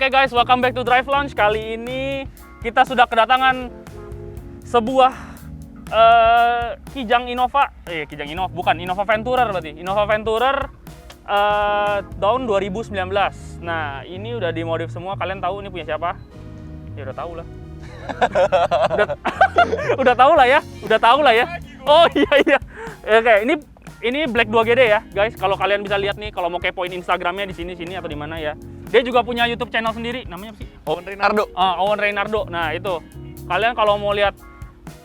Oke guys, welcome back to Drive Lounge. Kali ini kita sudah kedatangan sebuah Kijang Innova. Kijang Innova, bukan Innova Venturer berarti. Innova Venturer tahun 2019. Nah, ini udah dimodif semua. Kalian tahu ini punya siapa? Ya udah tahu lah. udah tahu lah ya. Udah tahu lah ya. Oh iya. Oke, ini Black 2GD ya, guys. Kalau kalian bisa lihat nih, kalau mau kepoin Instagramnya di sini atau di mana ya. Dia juga punya YouTube channel sendiri, namanya apa sih? Owen Reynardo. Owen Reynardo. Nah, itu. Kalian kalau mau lihat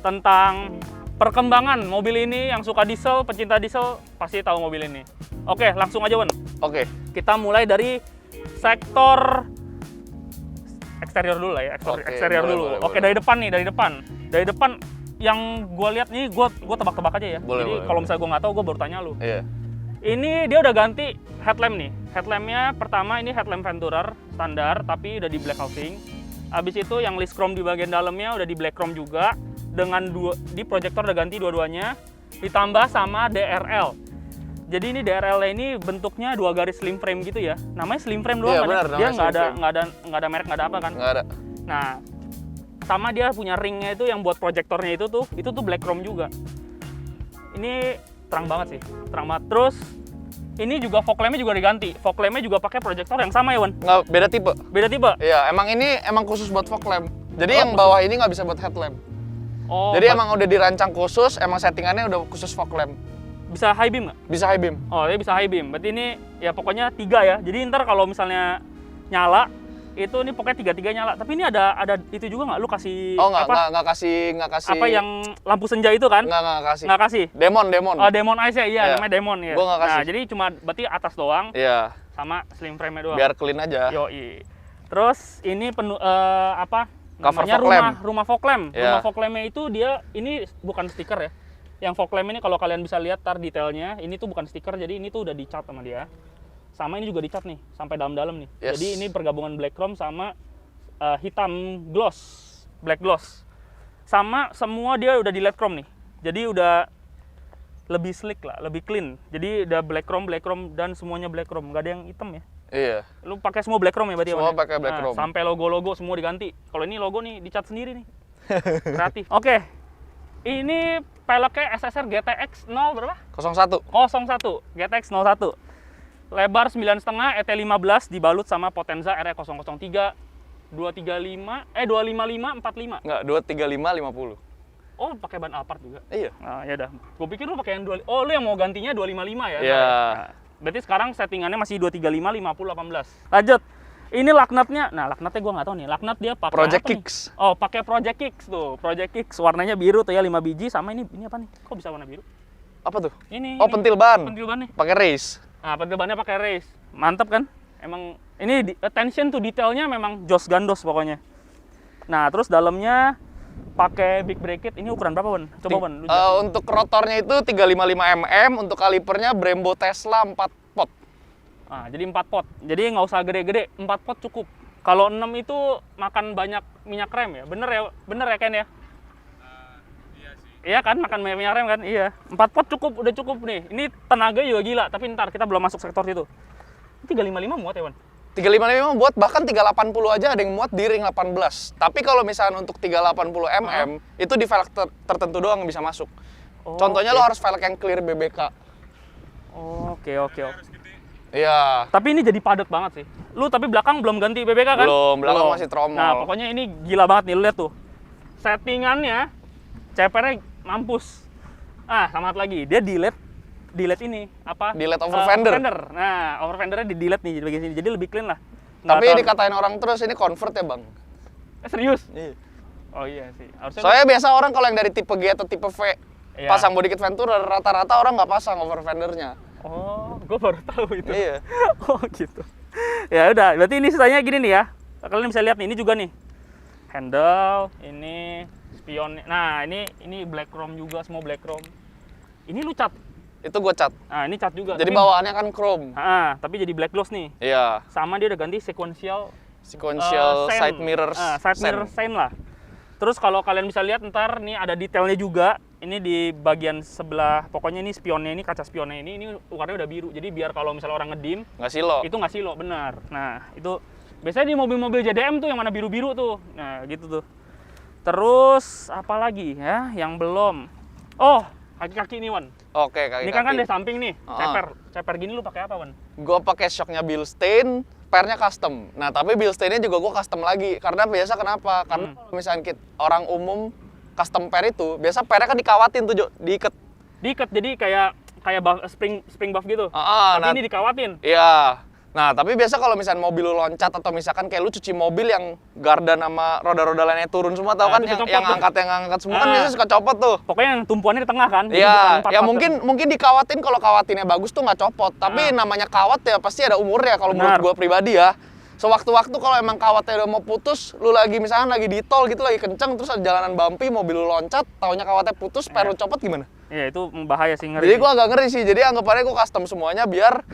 tentang perkembangan mobil ini, yang suka diesel, pecinta diesel, pasti tahu mobil ini. Oke, langsung aja, Wen. Oke. Kita mulai dari sektor eksterior dulu lah ya, eksterior dulu. Oke, dari depan nih, Dari depan yang gue lihat nih, gue tebak-tebak aja ya. Jadi kalau misalnya gue nggak tahu, gue baru tanya lu. Iya. Ini dia udah ganti headlamp nih. Headlampnya pertama ini headlamp Venturer standar, tapi udah di black housing. Habis itu yang list chrome di bagian dalamnya udah di black chrome juga. Dengan di proyektor udah ganti dua-duanya. Ditambah sama DRL. Jadi ini DRL ini bentuknya dua garis slim frame gitu ya. Namanya slim frame doang, iya, benar, dia nggak ada merek, nggak ada apa kan? Nggak ada. Nah, sama dia punya ringnya itu yang buat proyektornya itu tuh black chrome juga. Ini terang banget sih, terang banget. Terus ini juga fog lamp-nya juga diganti. Fog lamp-nya juga pakai proyektor yang sama ya, Wan? Nggak, beda tipe. Beda tipe? Iya, emang khusus buat fog lamp. Jadi yang bawah ini nggak bisa buat headlamp. Oh. Jadi emang udah dirancang khusus, emang settingannya udah khusus fog lamp. Bisa high beam nggak? Bisa high beam. Oh, dia bisa high beam. Berarti ini ya pokoknya 3 ya. Jadi ntar kalau misalnya nyala, itu ini pokoknya 3-3 nyala. Tapi ini ada itu juga nggak? Lu kasih nggak kasih. Apa yang lampu senja itu kan? Nggak kasih. Nggak kasih? Demon. Oh, Demon Eyes ya? Iya, namanya Demon ya. Gua nggak kasih. Nah, jadi cuma berarti atas doang. Iya. Sama slim frame-nya doang. Biar clean aja. Yoi. Terus ini Cover namanya fog lamp. rumah fog lamp. Yeah. Rumah fog lamp-nya itu dia ini bukan stiker ya. Yang fog lamp ini kalau kalian bisa lihat tar detailnya, ini tuh bukan stiker, jadi ini tuh udah dicat sama dia. Sama ini juga dicat nih, sampai dalam-dalam nih. Yes. Jadi ini pergabungan black chrome sama hitam gloss, black gloss. Sama semua dia udah di LED chrome nih. Jadi udah lebih slick lah, lebih clean. Jadi udah black chrome dan semuanya black chrome, nggak ada yang hitam ya. Iya. Lu pakai semua black chrome ya berarti? Semua pakai black chrome. Sampai logo-logo semua diganti. Kalau ini logo nih dicat sendiri nih. Kreatif. Oke. Ini peleknya SSR GTX 0 berapa? 01. 01. GTX 01. Lebar 9,5, ET15 dibalut sama Potenza RE003 255 255 45. Nggak, 235 50. Oh, pakai ban Alphard juga. Iya. Nah, ya udah. Gue pikir lu pakai yang lu yang mau gantinya 255 ya? Iya. Nah, berarti sekarang settingannya masih 235 50 18. Lanjut. Ini laknatnya. Nah, laknatnya gue nggak tahu nih. Laknat dia pakai Project apa Kicks. Nih? Oh, pakai Project Kicks tuh. Project Kicks warnanya biru tuh ya 5 biji sama ini apa nih? Kok bisa warna biru? Apa tuh? Ini. Pentil ban. Pentil ban nih. Pakai race. Nah, pentil bannya pakai race. Mantap kan? Emang ini attention to detailnya memang jos gandos pokoknya. Nah, terus dalamnya pakai big bracket. Ini ukuran berapa, Wan? Coba, Wan. Untuk rotornya itu 355 mm, untuk kalipernya Brembo Tesla 4 pot. Nah, jadi 4 pot. Jadi nggak usah gede-gede, 4 pot cukup. Kalau 6 itu makan banyak minyak rem ya? Bener ya Ken ya? Iya sih. Iya kan, makan banyak minyak rem kan? Iya. 4 pot cukup, udah cukup nih. Ini tenaga juga gila, tapi ntar kita belum masuk sektor situ. 355 muat ya, Wan? 355 buat, bahkan 380 aja ada yang muat di ring 18. Tapi kalau misalnya untuk 380 mm, itu di velg tertentu doang yang bisa masuk. Contohnya lo harus velg yang clear BBK. Oke. Iya. Tapi ini jadi padat banget sih. Lu tapi belakang belum ganti BBK kan? Belum masih tromol. Nah, pokoknya ini gila banget nih, lu lihat tuh. Settingannya CPR-nya mampus. Selamat lagi. Dia delete ini apa? Delete over fender. Nah, over fendernya di delete nih di bagian sini. Jadi lebih clean lah. Tapi dikatain orang terus ini convert ya, Bang. Serius? Iya. Oh iya sih. Soalnya biasa orang kalau yang dari tipe G atau tipe V pasang body kit Venturer, rata-rata orang nggak pasang over fendernya. Oh, gue baru tahu itu. Iya. Oh gitu. Ya udah, berarti ini sisanya gini nih ya. Kalian bisa lihat nih, ini juga nih. Handle, ini spion. Nah, ini black chrome juga, semua black chrome. Ini lu cat. Itu gue cat. Nah, ini cat juga. Jadi bawaannya kan chrome. Tapi jadi black gloss nih. Iya. Sama dia udah ganti sequential side mirrors. Side mirror sign lah. Terus kalau kalian bisa lihat ntar nih ada detailnya juga. Ini di bagian sebelah, pokoknya ini spionnya, ini kaca spionnya ini warnanya udah biru. Jadi biar kalau misalnya orang ngedim, nggak silo. Itu nggak silo, benar. Nah, itu Biasanya di mobil-mobil JDM tuh yang mana biru-biru tuh. Nah, gitu tuh. Terus apa lagi ya yang belum? Oh, kaki-kaki ini, Wan. Oke, kaki-kaki. Ini kan di samping nih, Heeh. ceper gini lu pakai apa, Wan? Gue pakai shocknya Bilstein, pernya custom. Nah, tapi Bilsteinnya juga gue custom lagi. Karena biasa kenapa? Karena kalau misalnya orang umum custom per itu, biasa pernya kan dikawatin tuh, Jo, diikat. Diikat, jadi kayak buff, spring buff gitu. Nah, Tapi ini dikawatin. iya. Nah, tapi biasa kalau misalnya mobil lu loncat atau misalkan kayak lu cuci mobil yang gardan sama roda-roda lainnya turun semua, tau Nah, kan itu yang angkat semua kan biasanya suka copot tuh. Pokoknya yang tumpuannya di tengah kan? Jadi bukan Iya, ya empat-empat. mungkin dikawatin kalau kawatinnya bagus tuh nggak copot. Tapi namanya kawat ya pasti ada umurnya kalau menurut Benar. gua pribadi ya. Sewaktu-waktu kalau emang kawatnya udah mau putus, lu lagi misalnya lagi di tol gitu lagi kenceng terus ada jalanan bumpy, mobil lu loncat, taunya kawatnya putus, per lu copot gimana? Iya, itu bahaya sih, ngeri. Jadi gua agak ngeri sih. Jadi anggapannya gua custom semuanya biar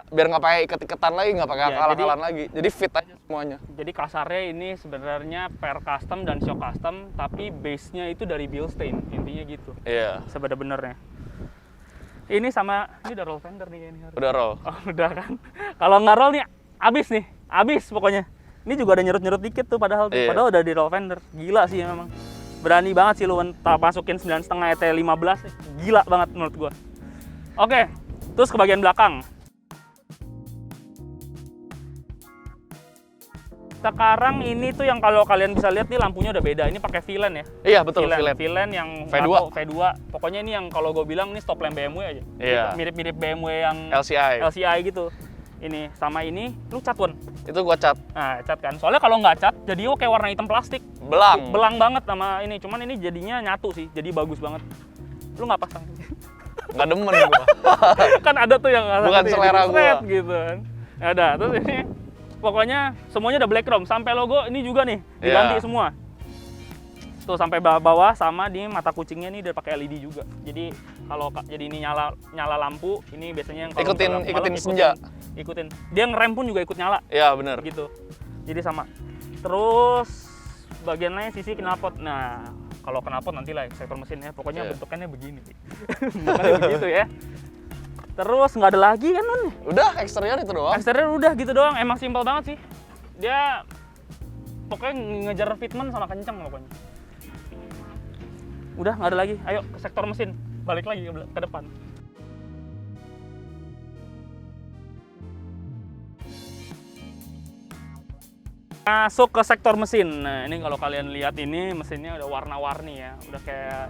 nggak pakai iket-iketan lagi, nggak pakai Iya, akal-akalan lagi. Jadi fit aja semuanya. Jadi kasarnya ini sebenarnya per custom dan shock custom, tapi base-nya itu dari Bilstein, intinya gitu. Iya. Sebenarnya. Ini sama, ini udah roll fender nih kayaknya. Udah roll. Oh, udah kan. Kalau nggak roll nih, abis nih. Abis pokoknya. Ini juga ada nyerut-nyerut dikit tuh padahal. Iya. Padahal udah di roll fender. Gila sih memang. Berani banget sih lu masukin 9,5 ET15. Gila banget menurut gua. Oke, terus ke bagian belakang. Sekarang ini tuh yang kalau kalian bisa lihat nih lampunya udah beda. Ini pakai V-Line ya. Iya, betul, V-Line. V-Line yang V2. V2. Pokoknya ini yang kalau gue bilang ini stop lamp BMW aja. Iya. Mirip-mirip BMW yang LCI. gitu. Ini sama ini lu cat, Wan. Itu gua cat. Nah, cat kan. Soalnya kalau nggak cat, jadi kayak warna hitam plastik. Belang. Belang banget sama ini. Cuman ini jadinya nyatu sih. Jadi bagus banget. Lu nggak pasang? Nggak demen gua. Kan ada tuh yang Bukan jadi selera gua. seret gitu kan. Ada. Terus ini pokoknya semuanya udah black chrome. Sampai logo ini juga nih diganti Iya. semua. Tuh sampai bawah sama di mata kucingnya nih udah pakai LED juga. Jadi kalau jadi ini nyala lampu, ini biasanya yang kalau Ikutin malam senja. Ikutin. Dia ngerem pun juga ikut nyala Iya, bener. gitu. Jadi sama. Terus bagian lain sisi knalpot. Nah, kalau knalpot nanti lah sektor mesin ya. Pokoknya Iya. bentukannya begini. Bentukannya begitu ya. Terus nggak ada lagi kan, Nun? Udah, eksterior itu doang. Eksterior udah gitu doang. Emang simpel banget sih. Dia pokoknya ngejar fitment sama kenceng pokoknya. Udah nggak ada lagi. Ayo ke sektor mesin. Balik lagi ke depan. Masuk ke sektor mesin. Nah, ini kalau kalian lihat ini mesinnya udah warna-warni ya. Udah kayak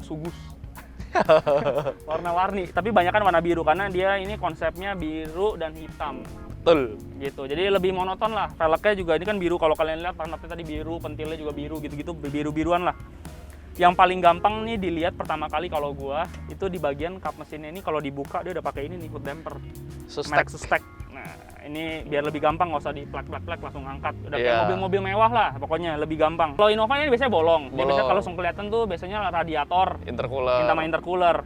sugus. Warna-warni, tapi banyak kan warna biru karena dia ini konsepnya biru dan hitam. Betul. Gitu. Jadi lebih monoton lah. Velgnya juga ini kan biru, kalau kalian lihat warnanya tadi biru, pentilnya juga biru gitu-gitu, biru-biruan lah. Yang paling gampang nih dilihat pertama kali kalau gua itu di bagian kap mesinnya ini kalau dibuka dia udah pakai ini nih hood damper. Merek Sustek. Nah, ini biar lebih gampang nggak usah di plak langsung angkat. Udah kayak Iya. mobil-mobil mewah lah, pokoknya lebih gampang. Kalau Innova ini biasanya bolong. Dia biasanya kalau langsung kelihatan tuh biasanya radiator, Intercooler. sama intercooler.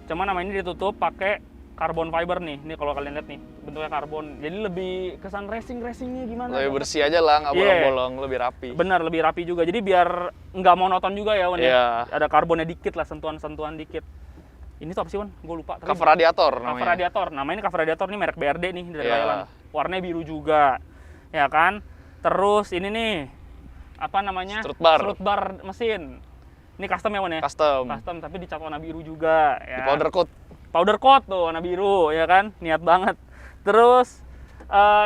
Cuman nama ini ditutup pakai carbon fiber nih. Ini kalau kalian lihat nih, bentuknya karbon. Jadi lebih kesan racingnya gimana? Lebih bersih aja lah, nggak Iya. bolong-bolong, lebih rapi. Bener, lebih rapi juga. Jadi biar nggak monoton juga ya, Wan. Ya. Iya. Ada karbonnya dikit lah, sentuhan-sentuhan dikit. Ini tuh apa sih, Wan? Gue lupa. Tapi Cover radiator cover namanya. radiator. Namanya ini cover radiator nih merek BRD nih dari Iya. Thailand. Warnanya biru juga. Ya kan? Terus ini nih apa namanya? Strut bar. Strut bar mesin. Ini custom ya, Wan ya? Custom. Custom tapi dicat warna biru juga Di ya. powder coat. Powder coat tuh warna biru ya kan, niat banget. Terus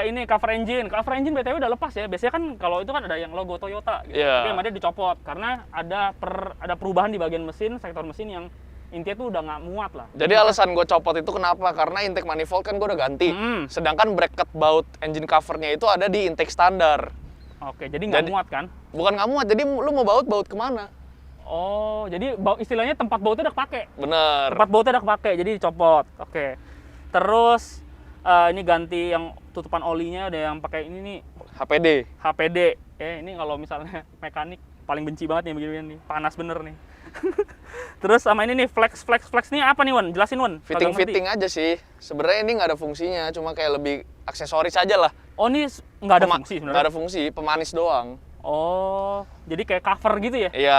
ini cover engine BTW udah lepas ya. Biasanya kan kalau itu kan ada yang logo Toyota gitu. Iya. Tapi yang ada dicopot karena ada perubahan di bagian mesin, sektor mesin yang intinya tuh udah nggak muat lah. Jadi alasan gue copot itu kenapa? Karena intake manifold kan gue udah ganti. Sedangkan bracket baut engine covernya itu ada di intake standar. Oke, jadi nggak Jadi- muat kan? Bukan nggak muat, jadi lu mau baut kemana? Oh, jadi istilahnya tempat bautnya udah kepake. Bener. Tempat bautnya udah kepake, jadi dicopot. Oke. Terus ini ganti yang tutupan olinya ada yang pakai ini nih HPD. HPD. Ini kalau misalnya mekanik paling benci banget nih begini nih. Panas bener nih. Terus sama ini nih flex nih apa nih, Wan? Jelasin, Wan. Kagak ngerti. Fitting aja sih. Sebenarnya ini nggak ada fungsinya, cuma kayak lebih aksesoris aja lah. Oh, ini nggak ada fungsi Nggak sebenarnya. ada fungsi, pemanis doang. Oh, jadi kayak cover gitu ya? Iya.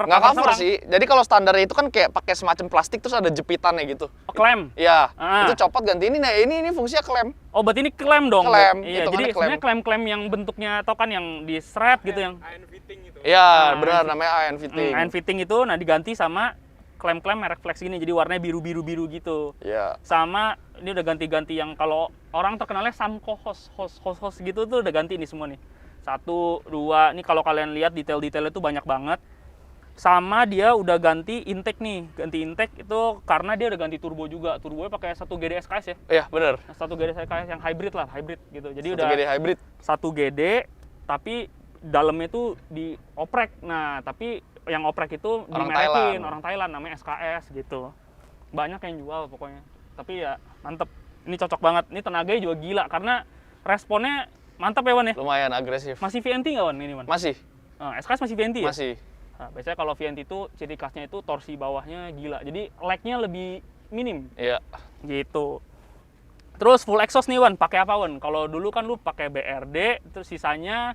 Nggak cover selang. sih. Jadi kalau standarnya itu kan kayak pakai semacam plastik terus ada jepitannya gitu. Oh, klem. Iya. Ah. Itu copot ganti ini. Nah ini fungsinya klem. Oh, berarti ini klem dong. Klem, Iya, hitungannya jadi klem. sebenarnya klem-klem yang bentuknya tau kan yang di strap gitu yang iron fitting gitu. Iya, benar namanya iron fitting. iron fitting itu nah diganti sama klem-klem merek Flex gini. Jadi warnanya biru-biru gitu. Iya. Sama ini udah ganti-ganti yang kalau orang terkenalnya Samco host gitu tuh udah ganti ini semua nih. 1, 2, ini kalau kalian lihat detail-detailnya tuh banyak banget. Sama dia udah ganti intake nih, ganti intake itu karena dia udah ganti turbo juga. Turbonya pakai 1 GD SKS ya. Iya, benar. 1 GD SKS yang hybrid gitu. Jadi 1 udah GD hybrid. 1 GD tapi dalamnya tuh dioprek. Nah, tapi yang oprek itu Orang dimerekin Thailand. orang Thailand namanya SKS gitu. Banyak yang jual pokoknya. Tapi ya mantep. Ini cocok banget. Ini tenaganya juga gila karena responnya mantap ya Wan ya. Lumayan agresif. Masih VNT nggak Wan ini Wan? Masih. SKS masih VNT ya? Masih. Nah, biasanya kalau VNT itu ciri khasnya itu torsi bawahnya gila. Jadi lag-nya lebih minim Iya. gitu. Terus full exhaust nih Wan, pakai apa Wan? Kalau dulu kan lu pakai BRD, terus sisanya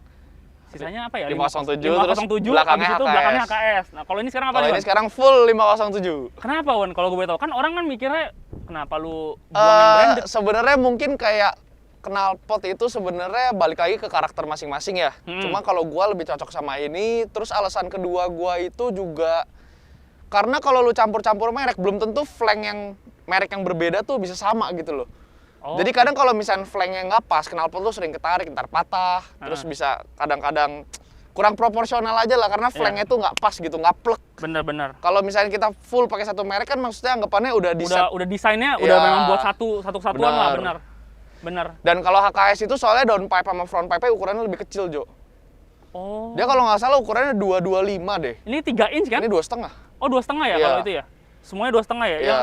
apa ya? 507, 507, belakangnya habis itu HKS. belakangnya HKS. Nah, kalau ini sekarang apa Kalau nih ini Wan? sekarang full 507. Kenapa Wan? Kalau gue tahu kan orang kan mikirnya kenapa lu buang yang branded? Sebenarnya mungkin kayak knalpot itu sebenarnya balik lagi ke karakter masing-masing ya. Cuma kalau gua lebih cocok sama ini, terus alasan kedua gua itu juga karena kalau lu campur-campur merek belum tentu flank yang merek yang berbeda tuh bisa sama gitu loh. Oh, Jadi kadang kalau misalnya flanknya nggak pas, knalpot lu sering ketarik, ntar patah, terus bisa kadang-kadang kurang proporsional aja lah karena flanknya tuh nggak pas gitu, nggak plek. bener-bener. Kalau misalnya kita full pakai satu merek kan maksudnya anggapannya udah di set. Udah desainnya Ya. udah memang buat satu kesatuan lah, Bener. bener. Dan kalau HKS itu soalnya downpipe sama frontpipe ukurannya lebih kecil, Jo. Oh, Dia kalau nggak salah ukurannya 225 deh. ini 3 inch kan? Ini 2,5. Oh, 2,5 ya Iya. kalau itu ya? Semuanya 2,5 ya? Iya. Yang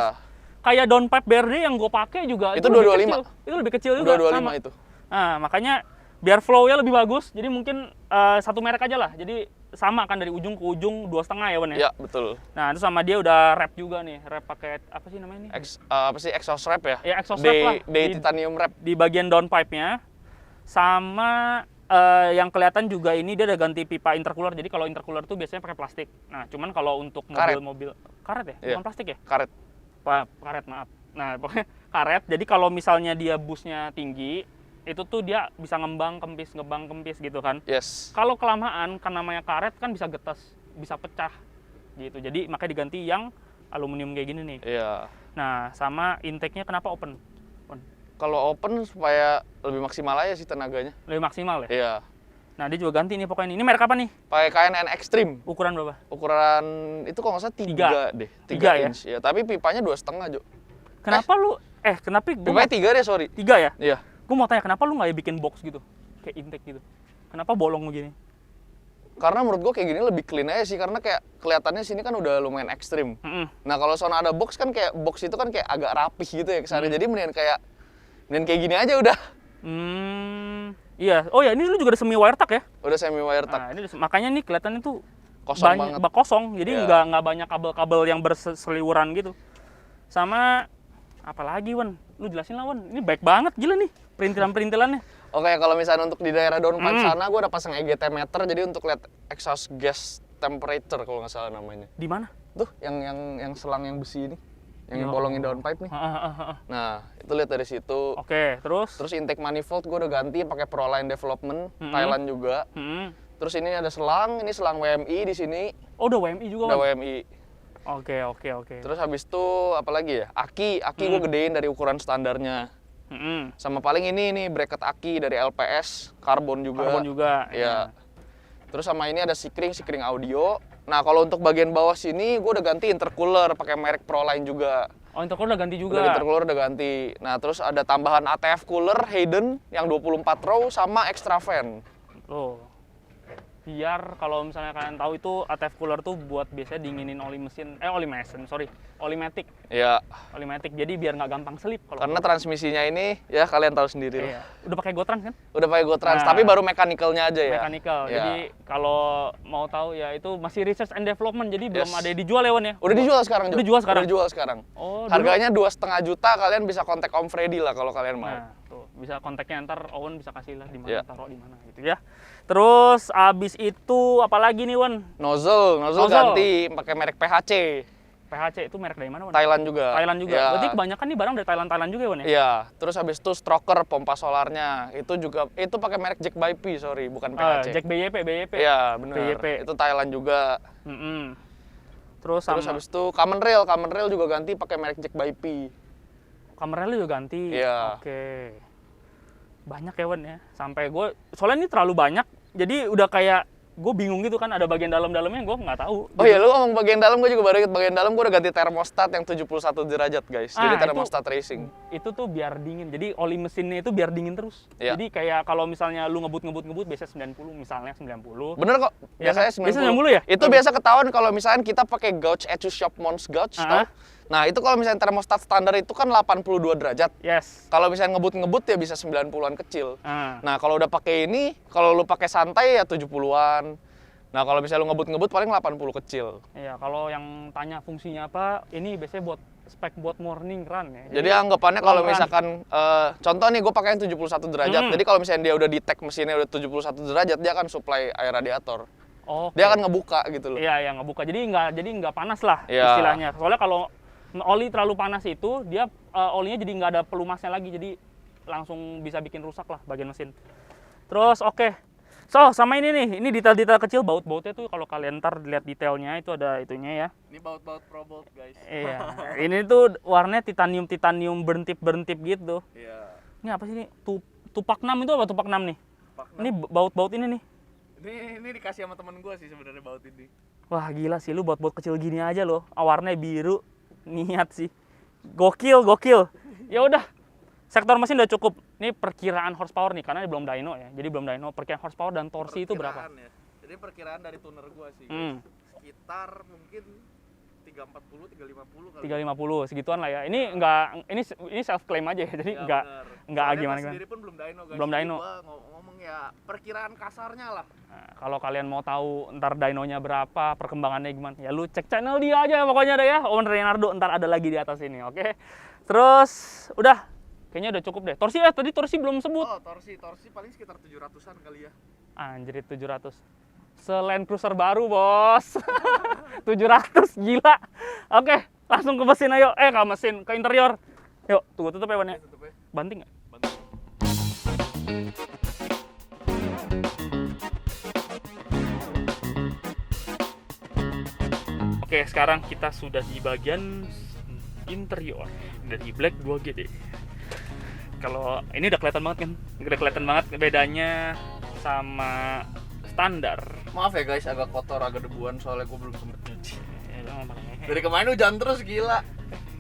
kayak downpipe BRD yang gue pakai juga Itu lebih 225. kecil. Itu lebih kecil juga 225 sama. itu. Nah, makanya biar flow-nya lebih bagus, jadi mungkin satu merek aja lah. Jadi sama kan dari ujung ke ujung 2,5 ya, Wan ya? Iya, betul. Nah, itu sama dia udah wrap juga nih. Wrap pakai apa sih namanya nih? Apa sih exhaust wrap ya? Ya, exhaust wrap lah. Day titanium wrap. Di bagian downpipe-nya. Sama yang kelihatan juga ini dia udah ganti pipa intercooler. Jadi kalau intercooler tuh biasanya pakai plastik. Nah, cuman kalau untuk Karet. mobil-mobil karet ya? Iya. Bukan plastik ya? Karet. Karet, maaf. Nah, pokoknya karet. Jadi kalau misalnya dia busnya tinggi, itu tuh dia bisa ngembang kempis gitu kan. Yes. Kalau kelamaan kan namanya karet kan bisa getas, bisa pecah gitu. Jadi makanya diganti yang aluminium kayak gini nih. Iya. Nah, sama intake-nya kenapa open? Kalau open supaya lebih maksimal aja sih tenaganya. Lebih maksimal ya? Iya. Nah, dia juga ganti nih pokoknya. Ini merek apa nih? Pakai KNN Extreme. Ukuran berapa? Ukuran itu kalau nggak salah 3 deh. 3 Tiga ya? inch. Ya, tapi pipanya 2,5, Jo. Kenapa lu kenapa Pipanya 3 deh, sorry. 3 ya? Iya. Gue mau tanya kenapa lu nggak bikin box gitu? Kayak intake gitu. Kenapa bolong begini? Karena menurut gua kayak gini lebih clean aja sih karena kayak kelihatannya sini kan udah lumayan ekstrim. Nah, kalau sono ada box kan kayak box itu kan kayak agak rapih gitu ya kesannya. Jadi mendingan kayak gini aja udah. Iya. Oh ya, ini lu juga ada semi wire tag ya? Udah semi wire tag. Nah, ini makanya nih kelihatannya tuh Kosong banget. kosong. Jadi Iya. nggak banyak kabel-kabel yang berseliweran gitu. Sama apalagi Wan? Lu jelasin lah Wan. Ini baik banget gila nih perintilan-perintilannya. Oke, kalau misalnya untuk di daerah downpipe sana gua udah pasang EGT meter jadi untuk lihat exhaust gas temperature kalau nggak salah namanya. Di mana? Tuh, yang selang yang besi ini. Yang Ya bolongin downpipe nih. Nah, itu lihat dari situ. Oke, terus? Terus intake manifold gua udah ganti pakai Proline Development, Thailand juga. Terus ini ada selang, ini selang WMI di sini. Oh, udah WMI juga Udah Wan? WMI. Oke. Terus habis itu apa lagi ya? Aki gua gedein dari ukuran standarnya. Sama paling ini bracket aki dari LPS, karbon juga. Karbon juga. Ya. Terus sama ini ada sikring audio. Nah, kalau untuk bagian bawah sini gue udah ganti intercooler pakai merek Proline juga. Oh, intercooler udah ganti juga. Intercooler udah ganti. Nah, terus ada tambahan ATF cooler Hayden yang 24 row sama extra fan. Tuh. Biar kalau misalnya kalian tahu itu ATF cooler tuh buat biasanya dinginin oli matic. Iya. Oli matic. Jadi biar nggak gampang selip kalau. Karena transmisinya ini ya kalian tahu sendiri lah. Iya. Udah pakai GoTrans kan? Udah pakai GoTrans, Nah. tapi baru mechanical-nya aja ya. Mechanical. Iya. Jadi kalau mau tahu ya itu masih research and development. Jadi belum Yes. ada yang dijual ya Wan ya? Udah dijual sekarang, Jo. Udah dijual sekarang? Udah dijual sekarang. Oh, dulu- Harganya 2,5 juta, kalian bisa kontak Om Freddy lah kalau kalian mau. Nah, tuh. bisa kontaknya ntar Owen bisa kasih lah di mana Yeah. taruh di mana gitu ya. Terus abis itu apalagi nih Wen? Nozzle ganti pakai merek PHC. PHC itu merek dari mana Wen? Thailand juga. Thailand juga. Ya. Berarti kebanyakan nih barang dari Thailand juga ya Wen ya? Iya, terus habis itu stroker pompa solarnya itu pakai merek Jack by P, sorry, bukan PHC. Jack BYP. Iya, benar. BYP. Itu Thailand juga. Terus Habis itu common rail juga ganti pakai merek Jack by P. kameranya juga ganti. Iya. Oke. Banyak ya Wen ya. Sampai gue soalnya ini terlalu banyak. Jadi udah kayak gue bingung gitu kan, ada bagian dalam-dalamnya gue nggak tahu. Oh iya, lu ngomong bagian dalam, gue juga baru inget bagian dalam gue udah ganti termostat yang 71 derajat guys. Jadi termostat racing. Itu tuh biar dingin. Jadi oli mesinnya itu biar dingin terus. Iya. Jadi kayak kalau misalnya lu ngebut biasanya 90 misalnya 90. Bener kok, Ya biasanya kan? 90. Biasanya 90 ya? Itu biasa ketahuan kalau misalnya kita pakai gauge Etushop Mons gauge, tau? Nah itu kalau misalnya termostat standar itu kan 82 derajat. Yes. Kalau misalnya ngebut ya bisa 90-an kecil. Ah. Nah kalau udah pakai ini, kalau lu pakai santai ya 70-an. Nah kalau misalnya lu ngebut paling 80 kecil. Iya, kalau yang tanya fungsinya apa, ini biasanya buat spek buat morning run ya. Jadi anggapannya kalau long run. misalkan, contoh nih gue pakai yang 71 derajat. Jadi kalau misalnya dia udah di-tag mesinnya udah 71 derajat, dia akan supply air radiator. Oke. Dia akan ngebuka gitu loh. Iya, ngebuka. Jadi nggak panas lah Iya. istilahnya. Soalnya kalau oli terlalu panas itu, dia olinya jadi nggak ada pelumasnya lagi. Jadi langsung bisa bikin rusak lah bagian mesin. Terus oke. So, sama ini nih. Ini detail-detail kecil baut-bautnya tuh kalau kalian ntar lihat detailnya itu ada itunya ya. Ini baut-baut Pro Bolt guys. Iya. Ini tuh warnanya titanium berntip gitu. Iya. Ini apa sih ini? Tupak 6 itu apa Tupak 6 nih? Ini baut-baut ini nih. Ini dikasih sama temen gue sih sebenarnya baut ini. Wah gila sih lu baut-baut kecil gini aja loh. Warnanya biru. Niat sih. Gokil. Ya udah. Sektor mesin udah cukup. Ini perkiraan horsepower nih karena ini belum dyno ya. Jadi belum dyno. Perkiraan horsepower dan torsi itu berapa? Ya. Jadi perkiraan dari tuner gue sih. Sekitar mungkin 340, 350 kali. 350 segituan lah ya. Ini enggak ini self claim aja ya. Jadi Ya, enggak Soalnya gimana. sendiri pun belum dyno guys. Belum Jadi dyno. gua ngomong ya perkiraan kasarnya lah. Nah, kalau kalian mau tahu ntar dynonya berapa, perkembangannya gimana, ya lu cek channel dia aja pokoknya deh ya. Owen Reynardo ntar ada lagi di atas ini, oke? Terus udah, kayaknya udah cukup deh. Torsi tadi torsi belum sebut. Oh, torsi paling sekitar 700-an kali ya. Anjir 700. Land Cruiser baru, Bos. 700 gila. Oke, langsung ke mesin ayo. Ke mesin, ke interior. Yuk, tunggu tutup ya, Wan ya. Tutup ya. Banting nggak? Bantu. Oke, sekarang kita sudah di bagian interior dari Black 2GD. Kalau ini udah kelihatan banget kan? Udah kelihatan banget bedanya sama standar. Maaf ya guys, agak kotor, agak debuan soalnya gue belum sempet nyuci. Dari Dari kemarin hujan terus gila.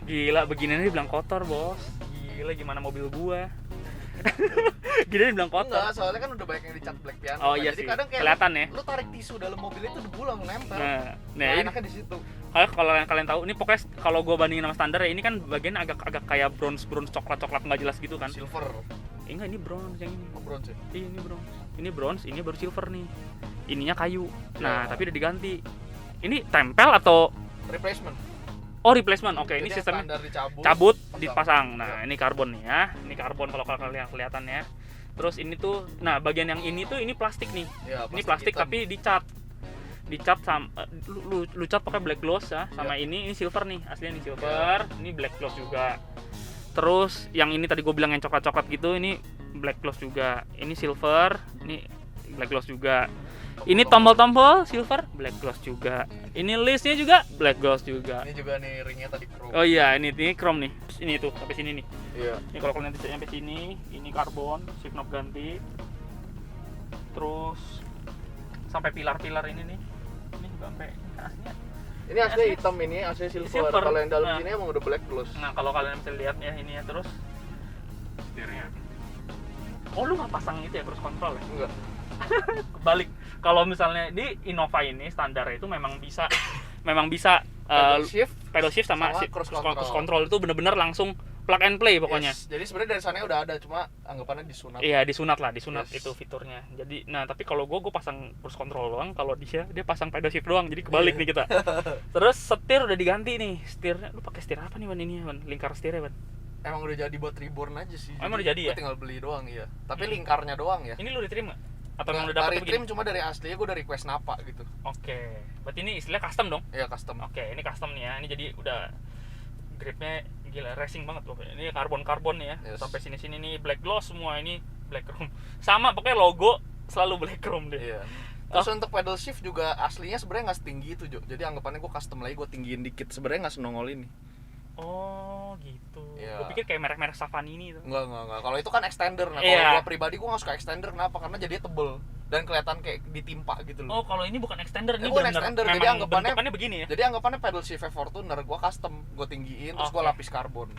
gila beginian dibilang kotor, Bos. Gila gimana mobil gua. Gini dibilang kotor. Enggak, soalnya kan udah banyak yang dicat black piano. Oh kan. iya Jadi sih. kadang kayak Kelihatan ya. lu tarik tisu dalam mobil itu debu langsung nempel. Nah Nah, ini enaknya di situ. kalau kalian tahu ini pokoknya kalau gua bandingin sama standar ya ini kan bagian agak kayak bronze coklat nggak jelas gitu kan. Silver. Enggak, ini bronze yang ini. Oh, bronze ya? Iya, ini bronze. Ini bronze, ini baru silver nih. Ininya kayu. Nah, tapi udah diganti. Ini tempel atau Replacement. replacement? Oke, ini Jadi yang sistemnya standar dicabut. cabut, pasang. dipasang. Nah, ini karbon nih ya. Ini karbon kalau kalian kelihatan ya. Terus ini tuh, nah bagian yang ini tuh ini plastik nih. Ya, Ini plastik hitam. tapi dicat. Dicat sama lu cat pakai black gloss ya. Sama ini silver nih. Aslinya ini silver, ini black gloss juga. Terus yang ini tadi gue bilang yang coklat-coklat gitu, ini black gloss juga. Ini silver, ini black gloss juga. Ini tombol-tombol silver, black gloss juga. Ini listnya juga black gloss juga. Ini juga nih ringnya tadi chrome. Oh iya, ini chrome nih. Ini tuh sampai sini nih. Iya. Ini kalau kalian nanti sampai sini, ini karbon, shift knob ganti. Terus sampai pilar-pilar ini nih. Ini juga sampai aslinya. Ini aslinya hitam, ini aslinya silver. Silver. Kalau yang dalam Nah. sini emang udah black gloss. Nah, kalau kalian bisa lihat ya ini ya terus setirnya. Oh, lu nggak pasang itu ya cruise control ya? Enggak. Kebalik. Kalau misalnya di Innova ini standar itu memang bisa Pedal shift sama cruise cruise control itu bener-bener langsung plug and play pokoknya. Yes. Jadi sebenarnya dari sana udah ada, cuma anggapannya disunat. Iya, disunat Yes. itu fiturnya. Jadi, nah tapi kalau gue pasang cruise control doang, kalau dia pasang pedal shift doang. Jadi kebalik nih kita. Terus setir udah diganti nih. Setirnya lu pakai setir apa nih, Wan? Ini, Wan. Lingkar setirnya, Wan. Emang udah jadi buat reborn aja sih. Emang udah jadi ya? Gue tinggal beli doang, iya. Tapi lingkarnya doang ya. Ini lu di-trim nggak? Atau emang Nggak, udah dapet dari begini? trim cuma dari aslinya gue udah request napa gitu. Oke, berarti ini istilahnya custom dong? Iya, custom. Oke, ini custom nih ya. Ini jadi udah gripnya gila racing banget loh. Ini karbon nih ya. Yes. Sampai sini-sini nih black gloss semua, ini black chrome. Sama pokoknya logo selalu black chrome deh. Iya. Terus untuk pedal shift juga aslinya sebenarnya nggak setinggi itu, Jo. Jadi anggapannya gue custom lagi, gue tinggiin dikit. Sebenarnya nggak senongol ini. Oh gitu. Iya. Gue pikir kayak merek-merek Safani ini tuh. Enggak. Kalau itu kan extender. Nah, Iya. kalau gue pribadi gue nggak suka extender. Kenapa? Karena jadinya tebel dan kelihatan kayak ditimpa gitu loh. Oh, kalau ini bukan extender, ini bukan benar-benar extender, jadi memang anggapannya bentukannya begini ya. Jadi anggapannya pedal shift Fortuner gue custom, gue tinggiin, terus gue Oke. lapis karbon.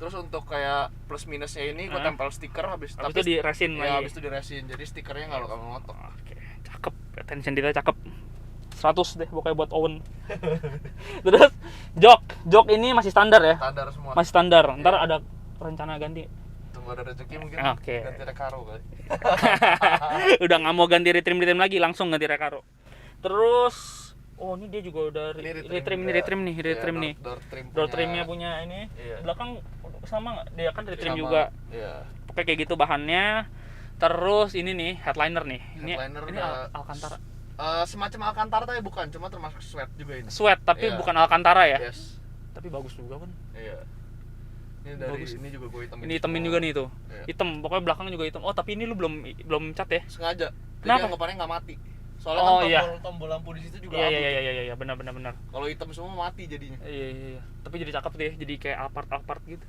Terus untuk kayak plus minusnya ini gue tempel stiker Habis itu di resin ya, lagi. habis itu di resin. Jadi stikernya nggak bakal ngotok. Oke, cakep. Attention detail cakep. 100 deh pokoknya buat Owen. Terus jok ini masih standar ya? Standar semua. Masih standar. Ntar Iya. ada rencana ganti. Tunggu ada rezeki mungkin Oke. ganti Recaro kali. Udah nggak mau ganti retrim lagi, langsung ganti Recaro. Terus ini dia juga udah Ini retrim nih. Iya, Door trimnya punya ini. Iya. Belakang sama nggak? Dia kan retrim Sama, juga. Iya. Pakai kayak gitu bahannya. Terus ini nih headliner nih. Headliner ini udah Alcantara. Semacam Alcantara tapi bukan, cuma termasuk sweat juga ini. Sweat tapi Iya. bukan Alcantara ya. Yes. Tapi bagus juga kan. Iya. Ini dari Bagus. ini juga gue hitamin. Ini hitemin juga nih tuh. Iya. Hitam, pokoknya belakang juga hitam. Oh, tapi ini lu belum cat ya? Sengaja. Kenapa? Jadi anggapannya nggak mati. Soalnya Oh, kan iya. tombol lampu di situ juga Iya, abu. iya, benar. Kalau hitam semua mati jadinya. Iya. Tapi jadi cakep deh, jadi kayak apart gitu.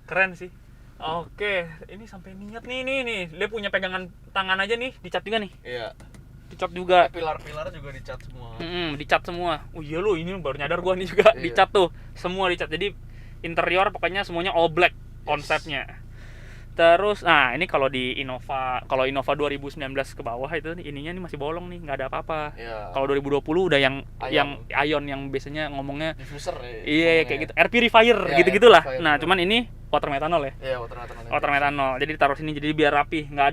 Keren sih. Oke, ini sampai niat nih. Dia punya pegangan tangan aja nih, dicat juga nih. Iya. Dicat juga. Pilar-pilar juga dicat semua. Dicat semua. Oh iya lu, ini baru nyadar gua nih juga. Iya. Dicat tuh. Semua dicat. Jadi interior pokoknya semuanya all black konsepnya. Terus ini kalau di Innova 2019 ke bawah itu ininya nih masih bolong nih, nggak ada apa-apa. Iya. Kalau 2020 udah yang Ion. Ion yang biasanya ngomongnya Diffuser ya. iya ngomongnya. kayak gitu, air purifier Iya, gitu-gitulah. air purifier, Nah, bener. cuman ini water methanol ya. Iya, water Water methanol. Jadi ditaruh sini jadi biar rapi, nggak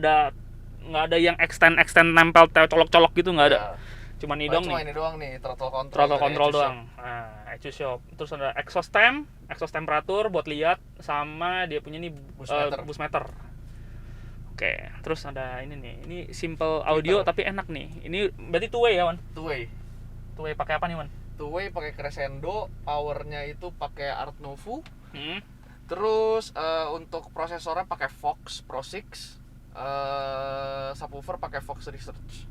ada yang extend nempel colok-colok gitu, nggak ada. Cuman ini dong cuma nih. ini doang nih, throttle control. Throttle dari control Echo doang. Echo Shop. Terus ada exhaust temperatur buat lihat, sama dia punya nih boost meter. Oke, terus ada ini nih. Ini simple audio tapi enak nih. Ini berarti two way ya, Wan? Two way. Two way pakai apa nih, Wan? Two way pakai Crescendo, powernya itu pakai Art Nouveau. Hmm. Terus untuk prosesornya pakai Fox Pro 6. Subwoofer pakai Fox Research.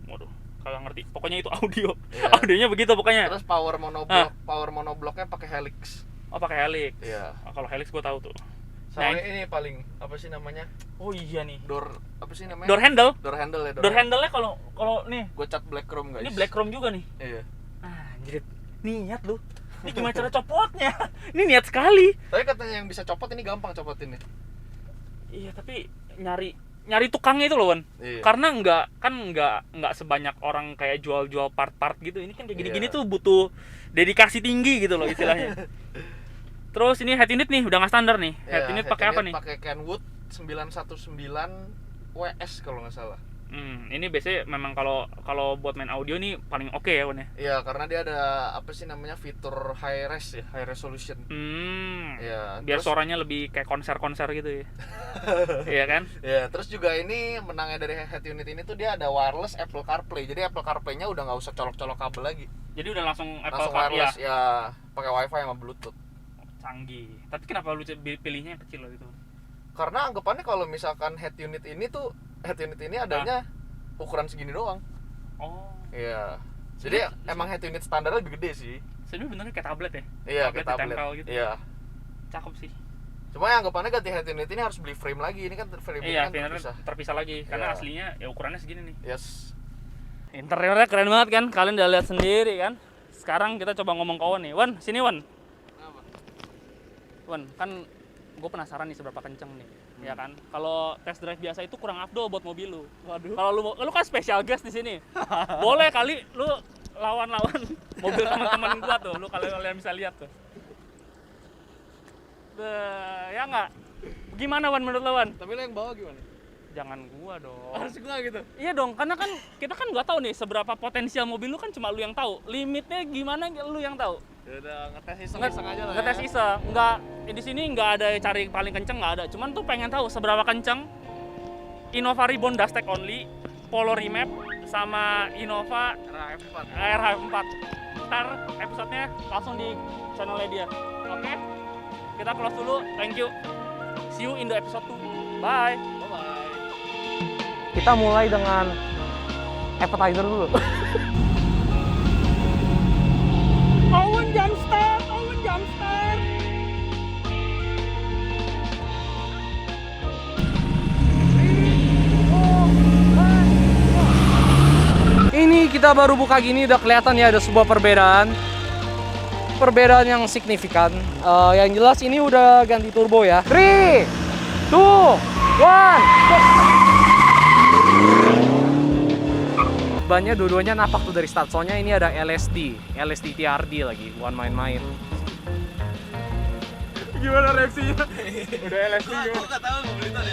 Waduh, kagak ngerti. Pokoknya itu audio. Iya. Audionya begitu pokoknya. Terus power monobloknya pakai Helix. Oh, pakai Helix. Iya. Kalau Helix gua tahu tuh. Sama Nah, ini paling apa sih namanya? Oh iya nih. Door apa sih namanya? Door handle. Door handle ya. Door handle-nya kalau nih, Gue cat black chrome guys. ini black chrome juga nih. Iya. Anjir. Niat lu. Ini gimana cara copotnya? Ini niat sekali. Tapi katanya yang bisa copot ini gampang copotinnya. Iya, tapi nyari tukangnya itu loh, Wan. Iya. Karena nggak sebanyak orang kayak jual-jual part-part gitu. Ini kan kayak gini-gini Iya. tuh butuh dedikasi tinggi gitu loh istilahnya. Terus ini head unit nih udah nggak standar nih. Head unit pakai apa nih? Pakai Kenwood 919 WS kalau nggak salah. Ini biasanya memang kalau buat main audio nih paling oke ya, Wan ya. Iya, karena dia ada apa sih namanya fitur high res ya, high resolution. Iya. Biar terus- suaranya lebih kayak konser-konser gitu ya. Iya kan? Ya, terus juga ini menangnya dari head unit ini tuh dia ada wireless Apple CarPlay. Jadi Apple CarPlay-nya udah nggak usah colok-colok kabel lagi. Jadi udah langsung Langsung Apple wireless ya, pakai WiFi sama Bluetooth. canggih. Tapi kenapa lu pilihnya yang kecil loh gitu? Karena anggapannya kalau misalkan head unit ini adanya ukuran segini doang. Oh. Iya. Jadi emang head unit standarnya lebih gede sih. Sebenarnya benernya kayak tablet ya? Iya, kayak tablet. ditempel gitu. Iya. Cakep sih. Cuma yang anggapannya ganti head unit ini harus beli frame lagi. Ini kan frame Iya, kan finalnya terpisah lagi. Karena Iya. aslinya ya ukurannya segini nih. Yes. Interiornya keren banget kan? Kalian udah lihat sendiri kan? Sekarang kita coba ngomong ke Wan nih. Wan, sini Wan. Kenapa? Wan, kan gue penasaran nih seberapa kenceng nih. Ya kan? Kalau test drive biasa itu kurang afdol buat mobil lu. Waduh. Kalau lu kan special guest di sini. Boleh kali lu lawan-lawan mobil teman-teman gua tuh. Lu kalian bisa lihat tuh. Ya nggak? Gimana Wan menurut lu Wan? Tapi lo yang bawa gimana? Jangan gua dong. Harus gua gitu. Iya dong, karena kan kita kan nggak tahu nih seberapa potensial mobil lu, kan cuma lu yang tahu. Limitnya gimana lu yang tahu. Udah ngetes iseng-iseng aja lah. Ngetes iseng, nggak di sini nggak ada cari paling kenceng, nggak ada. Cuman tuh pengen tahu seberapa kenceng Innova Reborn Dustech Only, Polo Remap, sama Innova RH4. Ntar episodenya langsung di channelnya dia. Oke, kita close dulu. Thank you. See you in the episode 2. Bye. Bye-bye. Kita mulai dengan appetizer dulu. Owen Jumpstart. Ini kita baru buka gini udah kelihatan ya ada sebuah perbedaan yang signifikan. Yang jelas ini udah ganti turbo ya. 3, 2, 1. Bannya dua-duanya napak tuh dari start. Soalnya ini ada LSD TRD lagi, bukan main-main. Gimana reaksinya? Udah LSD gimana? Gua nggak tahu nggak beli tuh ada